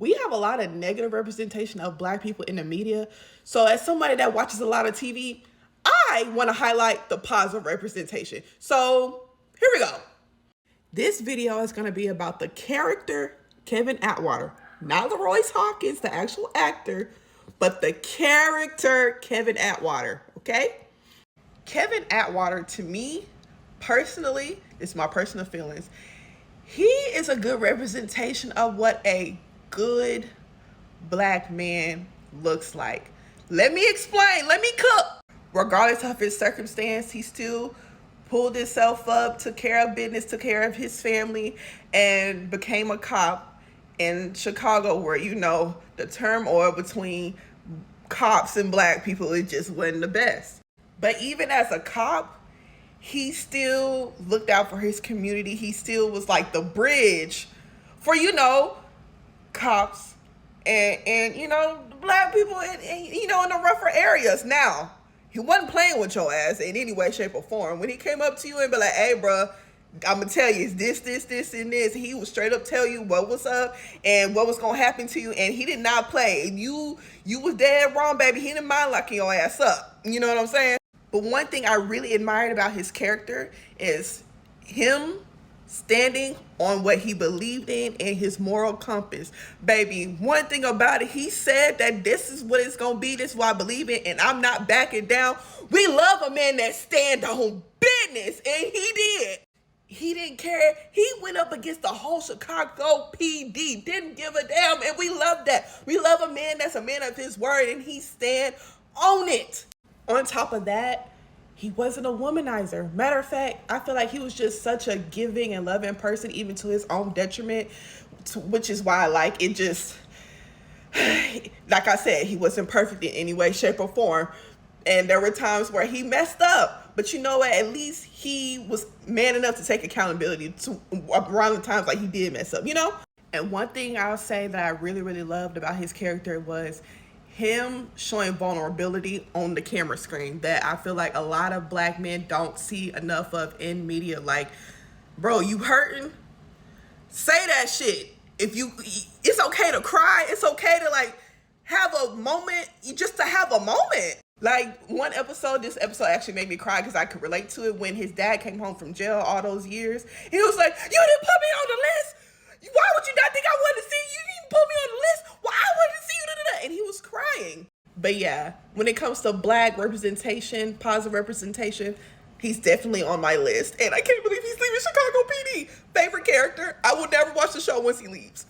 we have a lot of negative representation of Black people in the media. So as somebody that watches a lot of TV, I want to highlight the positive representation. So here we go. This video is going to be about the character Kevin Atwater, not LaRoyce Hawkins, the actual actor, but the character Kevin Atwater, okay? Kevin Atwater, to me, personally, it's my personal feelings, he is a good representation of what a good Black man looks like. Let me explain. Let me cook. Regardless of his circumstance, he still pulled himself up, took care of business, took care of his family, and became a cop in Chicago, where, you know, the turmoil between cops and Black people, it just wasn't the best. But even as a cop, he still looked out for his community. He still was like the bridge for, you know, cops and you know, Black people and you know, in the rougher areas. Now, he wasn't playing with your ass in any way, shape, or form. When he came up to you and be like, hey, bro, I'm going to tell you, it's this, and this. He would straight up tell you what was up and what was going to happen to you. And he did not play. You was dead wrong, baby. He didn't mind locking your ass up. You know what I'm saying? But one thing I really admired about his character is him standing on what he believed in and his moral compass. Baby, one thing about it, he said that this is what it's going to be. This is what I believe in, and I'm not backing down. We love a man that stand on business, and he did. He didn't care. He went up against the whole Chicago PD. Didn't give a damn, and we love that. We love a man that's a man of his word, and he stand on it. On top of that, he wasn't a womanizer. Matter of fact, I feel like he was just such a giving and loving person, even to his own detriment, which is why I like it. Just, like I said, he wasn't perfect in any way, shape, or form. And there were times where he messed up. But you know what? At least he was man enough to take accountability to around the times like he did mess up, you know? And one thing I'll say that I really, really loved about his character was him showing vulnerability on the camera screen that I feel like a lot of Black men don't see enough of in media. Like, bro, you hurting? Say that shit. It's okay to cry. It's okay to like have a moment, just to have a moment. Like one episode, this episode actually made me cry because I could relate to it when his dad came home from jail all those years. He was like, you didn't put me on the list. Why would you not think I wanted to see you? You didn't put me on the list. Well, I wanted to see you. And he was crying. But yeah, when it comes to Black representation, positive representation, he's definitely on my list. And I can't believe he's leaving Chicago PD. Favorite character. I will never watch the show once he leaves.